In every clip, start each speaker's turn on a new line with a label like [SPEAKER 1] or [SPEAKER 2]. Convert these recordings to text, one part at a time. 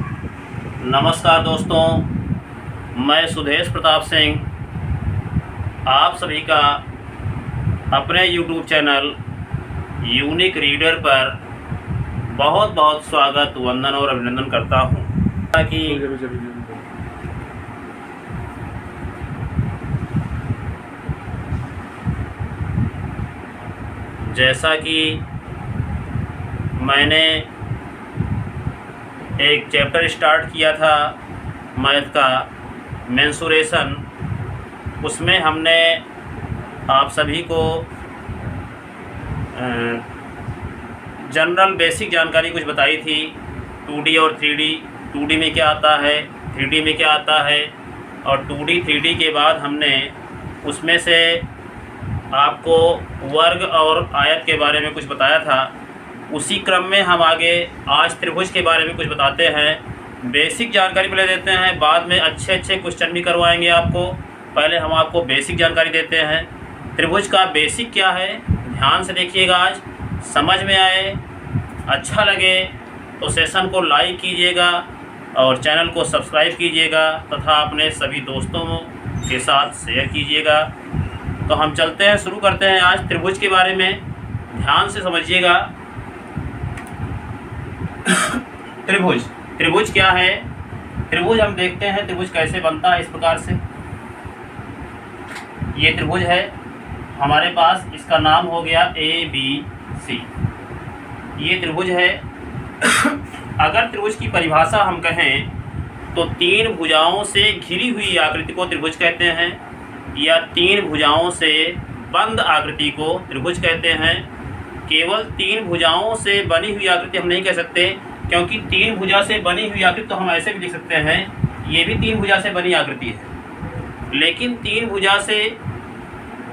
[SPEAKER 1] नमस्कार दोस्तों, मैं सुदेश प्रताप सिंह आप सभी का अपने YouTube चैनल यूनिक रीडर पर बहुत बहुत स्वागत, वंदन और अभिनंदन करता हूँ। जैसा कि मैंने एक चैप्टर स्टार्ट किया था मैथ का मेंसुरेशन, उसमें हमने आप सभी को जनरल बेसिक जानकारी कुछ बताई थी। 2D और 3D, 2D में क्या आता है, 3D में क्या आता है, और 2D 3D के बाद हमने उसमें से आपको वर्ग और आयत के बारे में कुछ बताया था। उसी क्रम में हम आगे आज त्रिभुज के बारे में कुछ बताते हैं। बेसिक जानकारी पहले देते हैं, बाद में अच्छे क्वेश्चन भी करवाएंगे आपको। पहले हम आपको बेसिक जानकारी देते हैं। त्रिभुज का बेसिक क्या है, ध्यान से देखिएगा, आज समझ में आए, अच्छा लगे तो सेशन को लाइक कीजिएगा और चैनल को सब्सक्राइब कीजिएगा तथा अपने सभी दोस्तों के साथ शेयर कीजिएगा। तो हम चलते हैं, शुरू करते हैं आज त्रिभुज के बारे में। ध्यान से समझिएगा। त्रिभुज क्या है? त्रिभुज हम देखते हैं त्रिभुज कैसे बनता है। इस प्रकार से ये त्रिभुज है हमारे पास, इसका नाम हो गया ABC। ये त्रिभुज है। अगर त्रिभुज की परिभाषा हम कहें तो तीन भुजाओं से घिरी हुई आकृति को त्रिभुज कहते हैं, या तीन भुजाओं से बंद आकृति को त्रिभुज कहते हैं। केवल तीन भुजाओं से बनी हुई आकृति हम नहीं कह सकते, क्योंकि तीन भुजा से बनी हुई आकृति तो हम ऐसे भी लिख सकते हैं, ये भी तीन भुजा से बनी आकृति है। लेकिन तीन भुजा से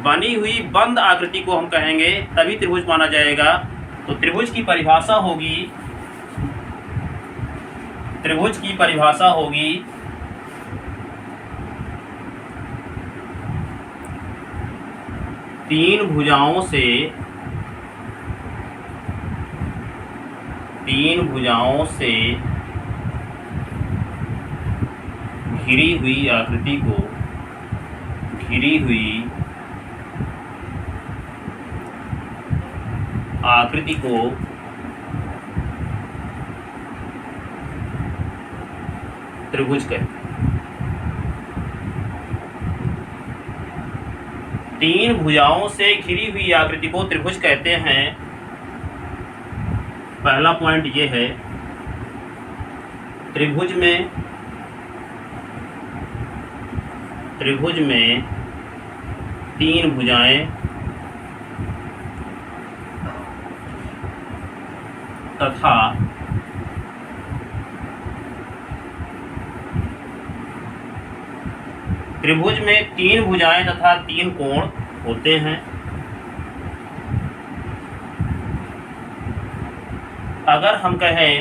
[SPEAKER 1] बनी हुई बंद आकृति को हम कहेंगे, तभी त्रिभुज माना जाएगा। तो त्रिभुज की परिभाषा होगी तीन भुजाओं से घिरी हुई आकृति को त्रिभुज कहते हैं। तीन भुजाओं से घिरी हुई आकृति को त्रिभुज कहते हैं। पहला पॉइंट ये है, त्रिभुज में तीन भुजाएं तथा त्रिभुज में तीन भुजाएं तथा तीन कोण होते हैं। अगर हम कहें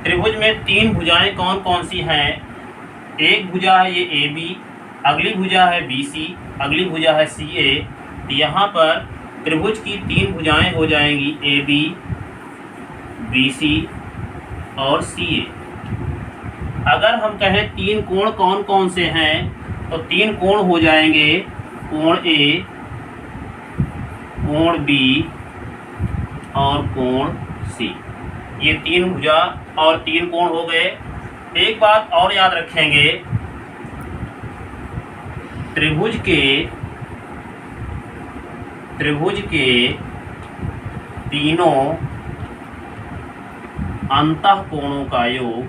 [SPEAKER 1] त्रिभुज में तीन भुजाएं कौन कौन सी हैं, एक भुजा है ये AB, अगली भुजा है BC, अगली भुजा है CA। यहाँ पर त्रिभुज की तीन भुजाएं हो जाएंगी AB, BC और CA। अगर हम कहें तीन कोण कौन कौन से हैं, तो तीन कोण हो जाएंगे कोण A, कोण B और कोण C। ये तीन भुजा और तीन कोण हो गए। एक बात और याद रखेंगे, त्रिभुज के तीनों अंतःकोणों का योग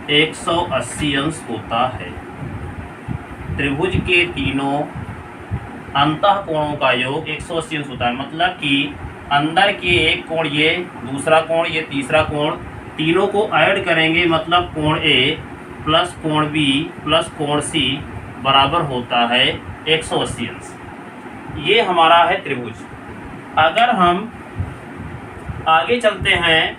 [SPEAKER 1] 180 अंश होता है। त्रिभुज के तीनों अंतःकोणों का योग 180 अंश होता है। मतलब कि अंदर के एक कोण, ये दूसरा कोण, ये तीसरा कोण, तीनों को ऐड करेंगे, मतलब कोण A प्लस कोण B प्लस कोण C बराबर होता है 180 अंश। ये हमारा है त्रिभुज। अगर हम आगे चलते हैं,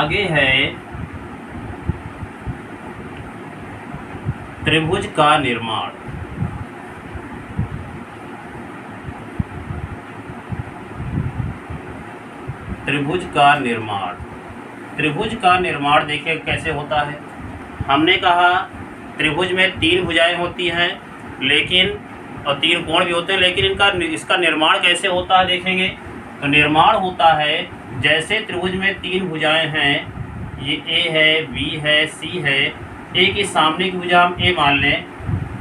[SPEAKER 1] आगे है त्रिभुज का निर्माण। त्रिभुज का निर्माण, त्रिभुज का निर्माण देखिए कैसे होता है। हमने कहा त्रिभुज में 3 भुजाएं होती हैं, लेकिन और 3 कोण भी होते हैं, लेकिन इसका निर्माण कैसे होता है देखेंगे। तो निर्माण होता है जैसे त्रिभुज में 3 भुजाएं हैं, ये ए है, बी है, सी है। ए के सामने की भुजा हम ए मान लें,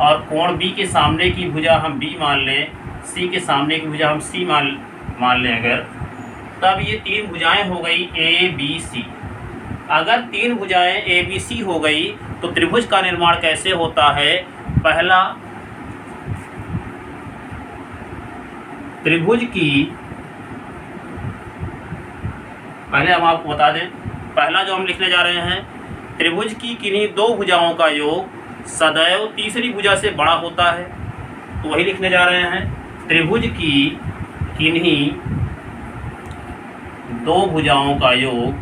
[SPEAKER 1] और कोण बी के सामने की भुजा हम बी मान लें, सी के सामने की भुजा हम सी मान लें अगर, तब ये 3 भुजाएं हो गई ए बी सी। अगर 3 भुजाएं ए बी सी हो गई तो त्रिभुज का निर्माण कैसे होता है। पहला, त्रिभुज की, पहले हम आपको बता दें, पहला जो हम लिखने जा रहे हैं, त्रिभुज की किन्हीं 2 भुजाओं का योग सदैव तीसरी भुजा से बड़ा होता है। तो वही लिखने जा रहे हैं, त्रिभुज की किन्हीं 2 भुजाओं का योग,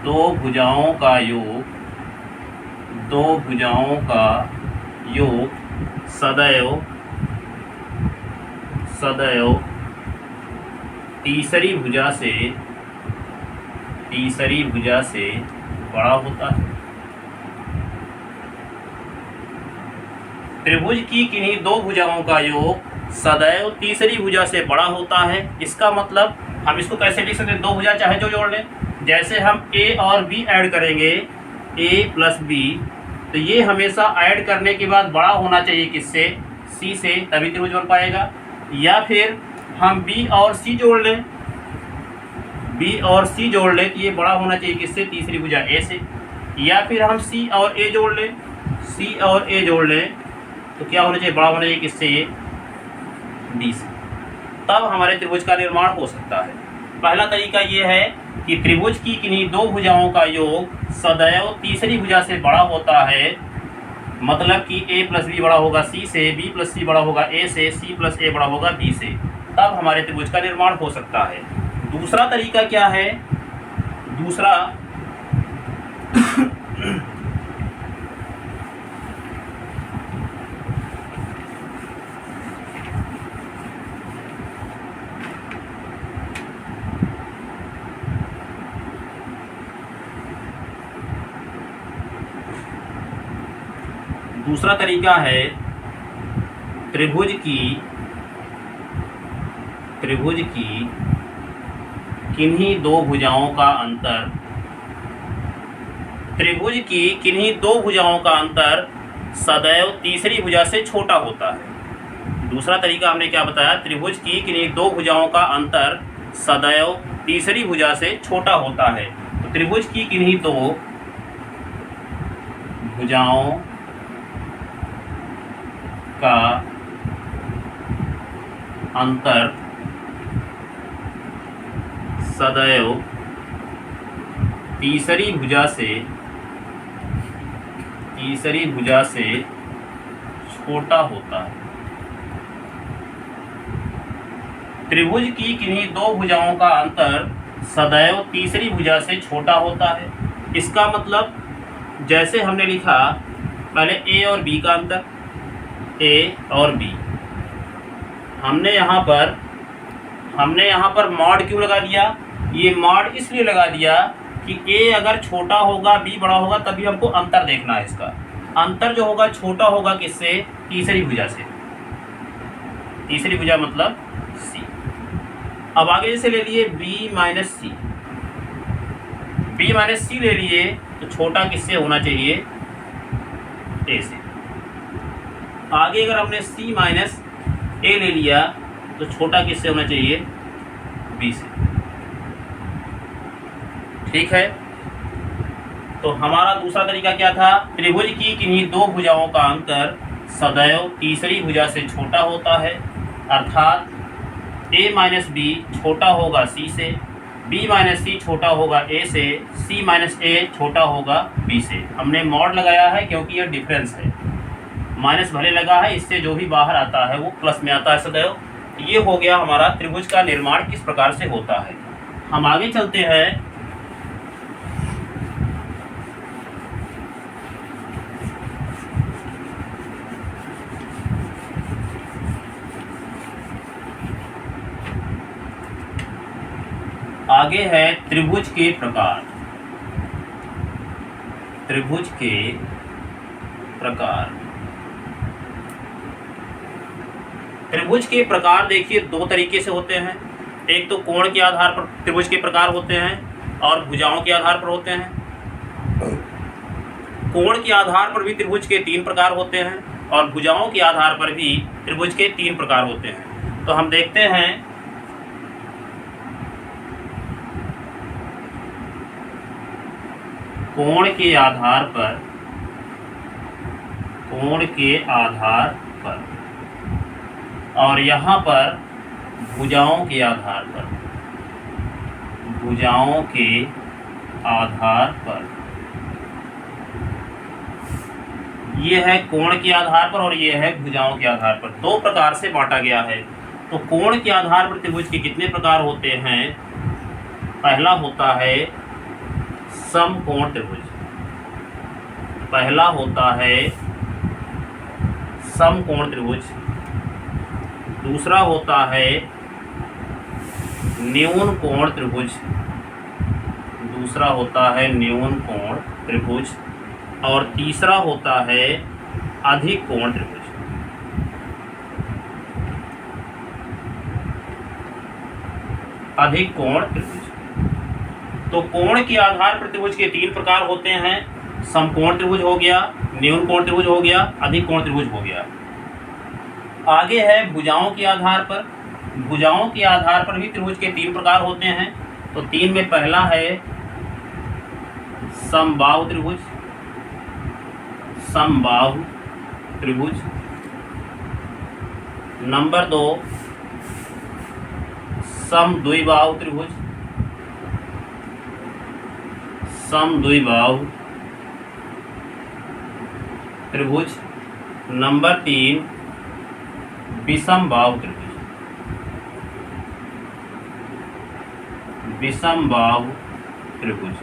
[SPEAKER 1] 2 भुजाओं का योग, 2 भुजाओं का योग सदैव तीसरी भुजा से बड़ा होता है। त्रिभुज की किन्हीं 2 भुजाओं का योग सदैव तीसरी भुजा से बड़ा होता है। इसका मतलब हम इसको कैसे लिख सकते हैं, 2 भुजा चाहे जो जोड़ लें। जैसे हम ए और बी ऐड करेंगे, ए प्लस बी, तो ये हमेशा ऐड करने के बाद बड़ा होना चाहिए किससे, सी से, तभी त्रिभुज बन पाएगा। या फिर हम बी और सी जोड़ लें, बी और सी जोड़ लें तो ये बड़ा होना चाहिए किससे, तीसरी भुजा ए से। या फिर हम सी और ए जोड़ लें, सी और ए जोड़ लें तो क्या होना चाहिए, बड़ा होना चाहिए किससे, ये डी से। तब हमारे त्रिभुज का निर्माण हो सकता है। पहला तरीका ये है कि त्रिभुज की किन्हीं 2 भुजाओं का योग सदैव तीसरी भुजा से बड़ा होता है। मतलब कि ए प्लस बी बड़ा होगा सी से, बी प्लस सी बड़ा होगा ए से, सी प्लस ए बड़ा होगा बी से। तब हमारे त्रिभुज का निर्माण हो सकता है। दूसरा तरीका क्या है, दूसरा दूसरा तरीका है त्रिभुज की किन्हीं 2 भुजाओं का अंतर, त्रिभुज की किन्हीं 2 भुजाओं का अंतर सदैव तीसरी भुजा से छोटा होता है। दूसरा तरीका हमने क्या बताया, त्रिभुज की किन्हीं 2 भुजाओं का अंतर सदैव तीसरी भुजा से छोटा होता है। तो त्रिभुज की किन्हीं 2 भुजाओं का अंतर सदैव तीसरी भुजा से छोटा होता है। त्रिभुज की किन्हीं 2 भुजाओं का अंतर सदैव तीसरी भुजा से छोटा होता है। इसका मतलब जैसे हमने लिखा पहले ए और बी का अंतर, ए और बी, हमने यहाँ पर मॉड क्यों लगा दिया, ये मॉड इसलिए लगा दिया कि ए अगर छोटा होगा बी बड़ा होगा तभी हमको अंतर देखना है। इसका अंतर जो होगा छोटा होगा किससे, तीसरी भुजा से। तीसरी भुजा मतलब सी। अब आगे जैसे ले लिए बी माइनस सी, बी माइनस सी ले लिए तो छोटा किससे होना चाहिए, ए से। आगे अगर हमने सी माइनस ए ले लिया तो छोटा किससे होना चाहिए, बी से। ठीक है, तो हमारा दूसरा तरीका क्या था, त्रिभुज की किन्हीं 2 भुजाओं का अंतर सदैव तीसरी भुजा से छोटा होता है। अर्थात ए माइनस बी छोटा होगा सी से, बी माइनस सी छोटा होगा ए से, सी माइनस ए छोटा होगा बी से। हमने मॉड लगाया है क्योंकि यह डिफरेंस है, माइनस भले लगा है, इससे जो भी बाहर आता है वो प्लस में आता है सदैव। ये हो गया हमारा त्रिभुज का निर्माण किस प्रकार से होता है। हम आगे चलते हैं आगे है त्रिभुज के प्रकार। त्रिभुज के प्रकार। त्रिभुज के प्रकार देखिए दो तरीके से होते हैं। एक तो कोण के आधार पर त्रिभुज के प्रकार होते हैं और भुजाओं के आधार पर होते हैं। कोण के आधार पर भी त्रिभुज के 3 प्रकार होते हैं और भुजाओं के आधार पर भी त्रिभुज के 3 प्रकार होते हैं। तो हम देखते हैं कोण के आधार पर, कोण के आधार पर और यहाँ पर भुजाओं के आधार पर, भुजाओं के आधार पर। ये है कोण के आधार पर और ये है भुजाओं के आधार पर। 2 प्रकार से बांटा गया है। तो कोण के आधार पर त्रिभुज के कितने प्रकार होते हैं? पहला होता है समकोण त्रिभुज। पहला होता है समकोण त्रिभुज। दूसरा होता है न्यून कोण त्रिभुज। दूसरा होता है न्यून कोण त्रिभुज और तीसरा होता है अधिक कोण त्रिभुज। अधिक कोण त्रिभुज। तो कोण के आधार पर त्रिभुज के 3 प्रकार होते हैं। समकोण त्रिभुज हो गया, न्यून कोण त्रिभुज हो गया, अधिक कोण त्रिभुज हो गया। आगे है भुजाओं के आधार पर। भुजाओं के आधार पर भी त्रिभुज के 3 प्रकार होते हैं। तो 3 में पहला है समबाहु त्रिभुज। समबाहु त्रिभुज। नंबर 2 समद्विबाहु त्रिभुज। समद्विबाहु त्रिभुज। नंबर 3 विषमबाहु त्रिभुज। विषमबाहु त्रिभुज।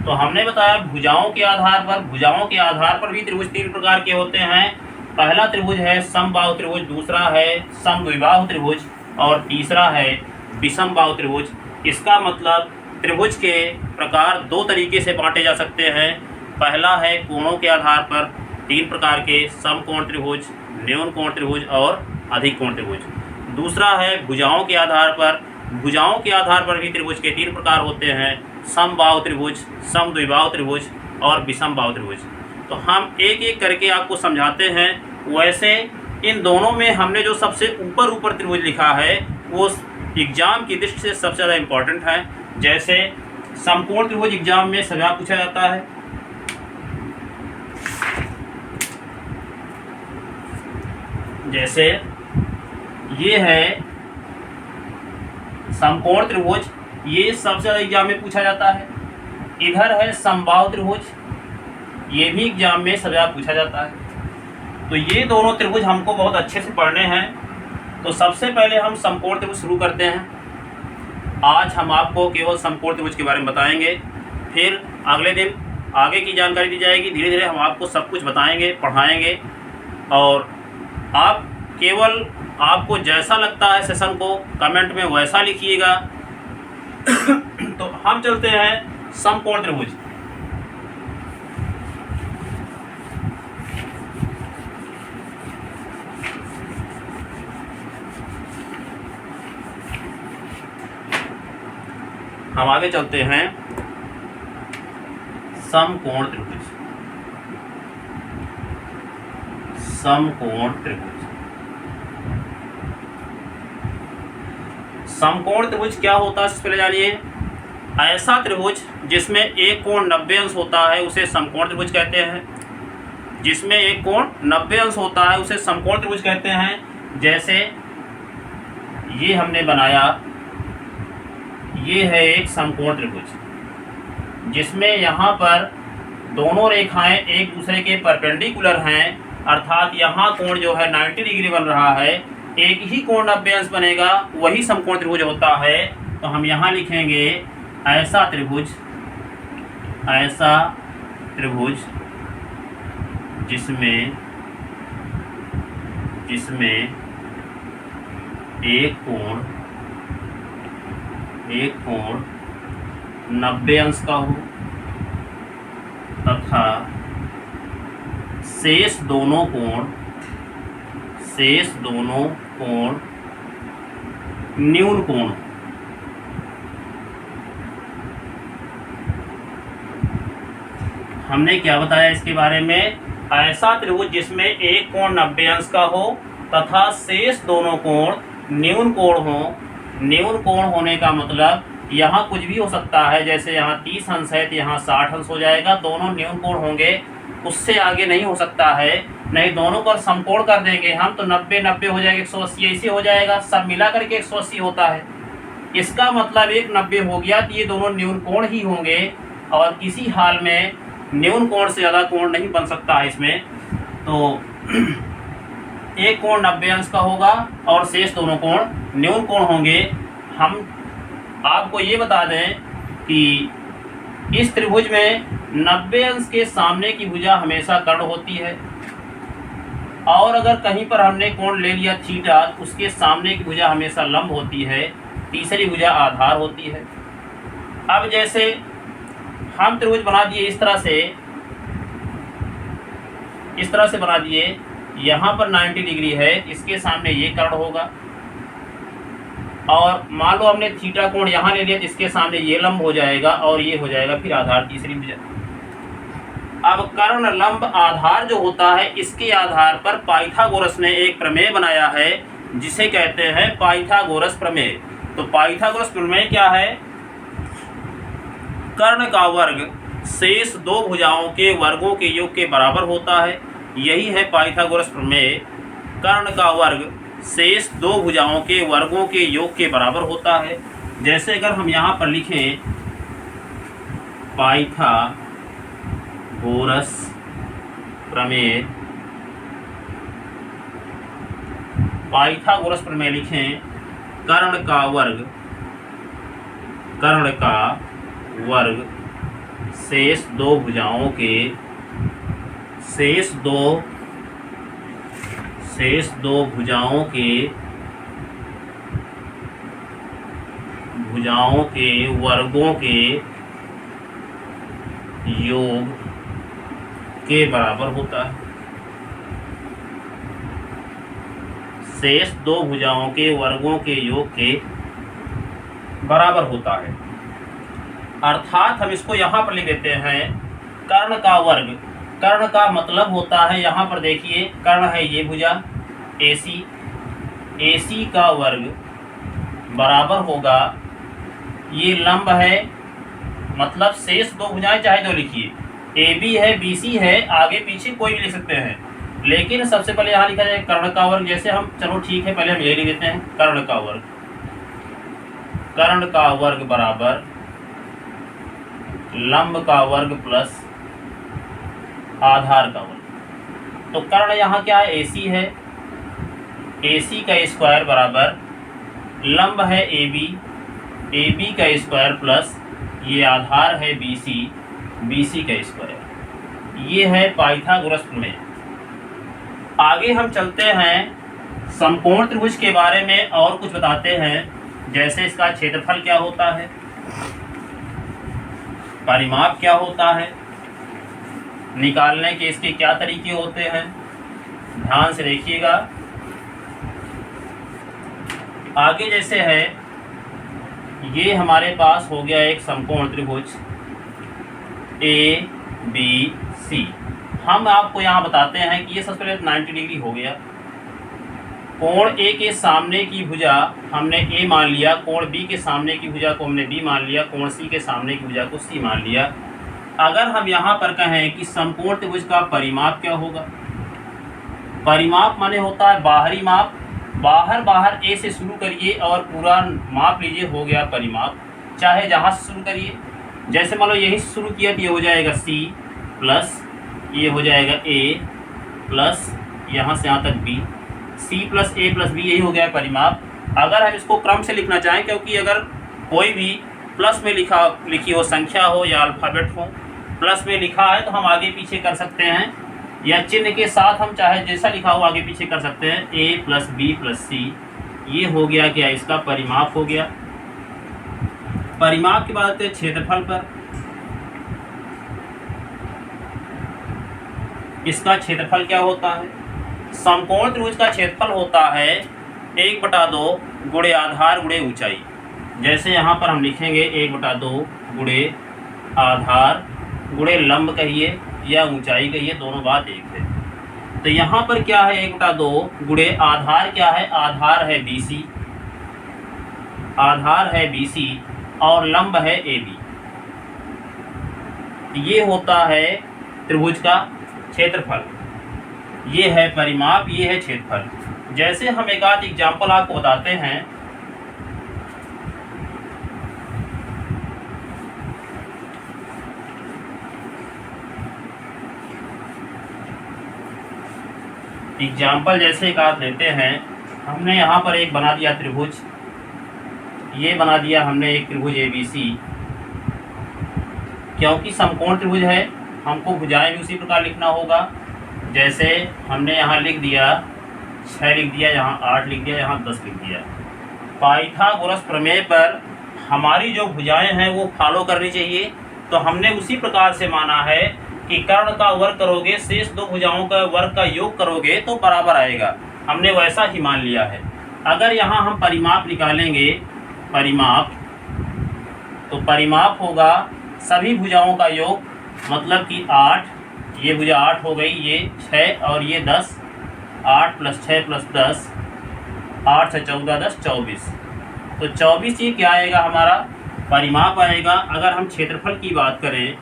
[SPEAKER 1] तो हमने बताया भुजाओं के आधार पर, भुजाओं के आधार पर भी त्रिभुज 3 प्रकार के होते हैं। पहला त्रिभुज है समबाहु त्रिभुज, दूसरा है समद्विबाहु त्रिभुज और तीसरा है विषमबाहु त्रिभुज। इसका मतलब त्रिभुज के प्रकार 2 तरीके से बांटे जा सकते हैं। पहला है कोणों के आधार पर 3 प्रकार के समकोण त्रिभुज, न्यून कोण त्रिभुज और अधिक कोण त्रिभुज। दूसरा है भुजाओं के आधार पर। भुजाओं के आधार पर भी त्रिभुज के 3 प्रकार होते हैं। समबाहु त्रिभुज, समद्विबाहु त्रिभुज और विषमबाहु त्रिभुज। तो हम एक एक करके आपको समझाते हैं। वैसे इन दोनों में हमने जो सबसे ऊपर त्रिभुज लिखा है वो एग्जाम की दृष्टि से सबसे ज़्यादा इम्पोर्टेंट है। जैसे समकोण त्रिभुज एग्जाम में सजा पूछा जाता है। जैसे ये है समकोण त्रिभुज, ये सबसे ज़्यादा एग्जाम में पूछा जाता है। इधर है समबाहु त्रिभुज, ये भी एग्जाम में सजा पूछा जाता है। तो ये दोनों त्रिभुज हमको बहुत अच्छे से पढ़ने हैं। तो सबसे पहले हम समकोण त्रिभुज शुरू करते हैं। आज हम आपको केवल समकोण त्रिभुज के बारे में बताएंगे, फिर अगले दिन आगे की जानकारी दी जाएगी। धीरे धीरे हम आपको सब कुछ बताएंगे, पढ़ाएंगे और आप केवल आपको जैसा लगता है सेशन को कमेंट में वैसा लिखिएगा। तो हम चलते हैं समकोण त्रिभुज। हम आगे चलते हैं समकोण त्रिभुज। समकोण त्रिभुज। समकोण त्रिभुज क्या होता है इससे पहले जानिए। ऐसा त्रिभुज जिसमें एक कोण 90 अंश होता है उसे समकोण त्रिभुज कहते हैं। जिसमें एक कोण 90 अंश होता है उसे समकोण त्रिभुज कहते हैं। जैसे ये हमने बनाया, ये है एक समकोण त्रिभुज जिसमें यहाँ पर दोनों रेखाएं एक दूसरे के परपेंडिकुलर हैं, अर्थात यहाँ कोण जो है 90 डिग्री बन रहा है। एक ही कोण 90 अंश बनेगा, वही समकोण त्रिभुज होता है। तो हम यहाँ लिखेंगे ऐसा त्रिभुज, ऐसा त्रिभुज जिसमें एक कोण 90 अंश का हो तथा शेष दोनों कोण न्यून कोण। हमने क्या बताया इसके बारे में? ऐसा त्रिभुज जिसमें एक कोण 90 अंश का हो तथा शेष दोनों कोण न्यून कोण हो। न्यून कोण होने का मतलब यहाँ कुछ भी हो सकता है, जैसे यहाँ 30 अंश है तो यहाँ 60 अंश हो जाएगा, दोनों न्यून कोण होंगे, उससे आगे नहीं हो सकता है। नहीं, दोनों को समकोण कर देंगे हम तो 90-90 हो जाएगा, 180 ऐसे हो जाएगा, सब मिला करके 180 होता है। इसका मतलब एक 90 हो गया तो ये दोनों न्यून कोण ही होंगे और किसी हाल में न्यून कोण से ज़्यादा कोण नहीं बन सकता है इसमें। तो एक कोण 90 अंश का होगा और शेष दोनों कोण न्यून कोण होंगे। हम आपको ये बता दें कि इस त्रिभुज में 90 अंश के सामने की भुजा हमेशा कर्ण होती है और अगर कहीं पर हमने कोण ले लिया थीटा, उसके सामने की भुजा हमेशा लंब होती है, तीसरी भुजा आधार होती है। अब जैसे हम त्रिभुज बना दिए इस तरह से बना दिए, यहाँ पर 90 डिग्री है, इसके सामने ये कर्ण होगा और मान लो हमने थीटा कोण यहाँ ले लिया तो इसके सामने ये लंब हो जाएगा और ये हो जाएगा फिर आधार, तीसरी भुजा। अब कर्ण लंब आधार जो होता है, इसके आधार पर पाइथागोरस ने एक प्रमेय बनाया है जिसे कहते हैं पाइथागोरस प्रमेय। तो पाइथागोरस प्रमेय क्या है? कर्ण का वर्ग शेष दो भुजाओं के वर्गों के योग के बराबर होता है। यही है पाइथागोरस प्रमेय। कर्ण का वर्ग शेष दो भुजाओं के वर्गों के योग के बराबर होता है। जैसे अगर हम यहाँ पर लिखें पाइथागोरस प्रमेय, पाइथागोरस प्रमेय लिखें, कर्ण का वर्ग शेष दो भुजाओं के वर्गों के योग के बराबर होता है। शेष दो भुजाओं के वर्गों के योग के बराबर होता है। अर्थात हम इसको यहाँ पर लिख देते हैं कर्ण का वर्ग। कर्ण का मतलब होता है, यहाँ पर देखिए कर्ण है ये भुजा AC का वर्ग बराबर होगा, ये लंब है, मतलब शेष दो भुजाएं चाहे तो लिखिए, AB है, BC है, आगे पीछे कोई भी लिख सकते हैं, लेकिन सबसे पहले यहाँ लिखा जाए कर्ण का वर्ग। जैसे हम, चलो ठीक है, पहले हम ये लिख देते हैं कर्ण का वर्ग बराबर लंब का वर्ग प्लस आधार का वर्ग। तो कर्ण यहाँ क्या है? AC है, AC का स्क्वायर बराबर लंब है AB का स्क्वायर प्लस ये आधार है BC का स्क्वायर। ये है पाइथागोरस प्रमेय। आगे हम चलते हैं समकोण त्रिभुज के बारे में और कुछ बताते हैं, जैसे इसका क्षेत्रफल क्या होता है, परिमाप क्या होता है, निकालने के इसके क्या तरीके होते हैं। ध्यान से देखिएगा। आगे जैसे है, ये हमारे पास हो गया एक समकोण त्रिभुज ABC। हम आपको यहाँ बताते हैं कि ये सबसे पहले 90 डिग्री हो गया। कोण A के सामने की भुजा हमने A मान लिया, कोण B के सामने की भुजा को हमने B मान लिया, कोण C के सामने की भुजा को C मान लिया। अगर हम यहाँ पर कहें कि समकोण त्रिभुज का परिमाप क्या होगा, परिमाप माने होता है बाहरी माप। बाहर A से शुरू करिए और पूरा माप लीजिए, हो गया परिमाप। चाहे जहाँ से शुरू करिए, जैसे मान लो यहीं से शुरू किया तो ये हो जाएगा C प्लस ये हो जाएगा A प्लस यहाँ से यहाँ तक B, C plus A plus B, यही हो गया परिमाप। अगर हम इसको क्रम से लिखना चाहें, क्योंकि अगर कोई भी प्लस में लिखी हो संख्या हो या अल्फ़ाबेट हो, प्लस में लिखा है तो हम आगे पीछे कर सकते हैं, या चिन्ह के साथ हम चाहे जैसा लिखा हो आगे पीछे कर सकते हैं। A plus B plus C, ये हो गया क्या? इसका परिमाप हो गया। परिमाप की बात करते हैं क्षेत्रफल पर। इसका क्षेत्रफल क्या होता है? समकोण त्रिभुज का क्षेत्रफल होता है 1/2 गुणे आधार गुणे ऊंचाई। जैसे यहाँ पर हम लिखेंगे 1/2 गुणे आधार गुणे लंब कहिए या ऊंचाई कहिए, दोनों बात एक है। तो यहाँ पर क्या है 1/2 गुणे आधार क्या है? आधार है BC, आधार है BC और लंब है AB। ये होता है त्रिभुज का क्षेत्रफल, ये है परिमाप, ये है क्षेत्रफल। जैसे हम एक आध एग्जाम्पल आपको बताते हैं। एग्जाम्पल जैसे एक आध लेते हैं। हमने यहाँ पर एक बना दिया त्रिभुज, ये बना दिया हमने एक त्रिभुज ABC। क्योंकि समकोण त्रिभुज है, हमको भुजाएं भी उसी प्रकार लिखना होगा। जैसे हमने यहाँ लिख दिया 6 लिख दिया, यहाँ 8 लिख दिया, यहाँ 10 लिख दिया। पाइथागोरस प्रमेय पर हमारी जो भुजाएं हैं वो फॉलो करनी चाहिए। तो हमने उसी प्रकार से माना है कि कर्ण का वर्ग करोगे, शेष दो भुजाओं का वर्ग का योग करोगे तो बराबर आएगा। हमने वैसा ही मान लिया है। अगर यहाँ हम परिमाप निकालेंगे, परिमाप, तो परिमाप होगा सभी भुजाओं का योग, मतलब कि 8, ये भुजा 8 हो गई, ये 6 और ये 10, 8 + 6 + 10, 8 से 14 10 24। तो 24 ये क्या आएगा? हमारा परिमाप आएगा। अगर हम क्षेत्रफल की बात करें,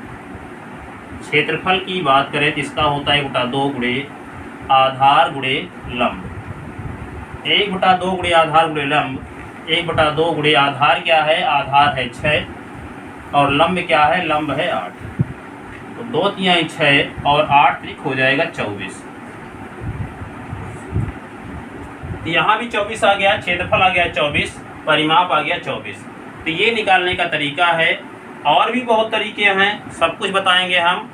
[SPEAKER 1] क्षेत्रफल की बात करें तो इसका होता है 1/2 गुणे आधार गुणे लंब। 1/2 गुणे आधार गुणे लंब, 1/2 गुणे आधार क्या है? आधार है 6 और लंब क्या है? लंब है 8। तो 2 × 6 और 8 त्रिक हो जाएगा 24। तो यहाँ भी 24 आ गया, क्षेत्रफल आ गया 24, परिमाप आ गया 24। तो ये निकालने का तरीका है। और भी बहुत तरीके हैं, सब कुछ बताएंगे हम।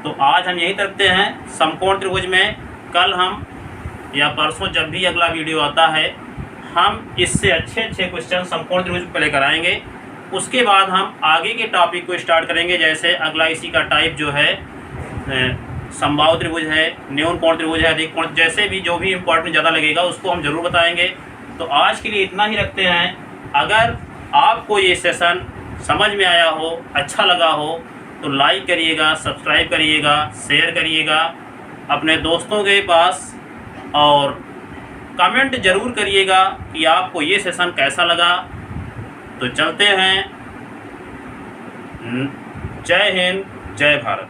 [SPEAKER 1] तो आज हम यही करते हैं समकोण त्रिभुज में। कल हम या परसों जब भी अगला वीडियो आता है, हम इससे अच्छे क्वेश्चन समकोण त्रिभुज पे लेकर आएंगे। उसके बाद हम आगे के टॉपिक को स्टार्ट करेंगे। जैसे अगला इसी का टाइप जो है समबाहु त्रिभुज है, न्यून कोण त्रिभुज है, अधिक कोण, जैसे भी जो भी इम्पोर्टेंट ज़्यादा लगेगा उसको हम ज़रूर बताएंगे। तो आज के लिए इतना ही रखते हैं। अगर आपको ये सेशन समझ में आया हो, अच्छा लगा हो, तो लाइक करिएगा, सब्सक्राइब करिएगा, शेयर करिएगा अपने दोस्तों के पास और कमेंट ज़रूर करिएगा कि आपको ये सेशन कैसा लगा। तो चलते हैं। जय हिंद, जय भारत।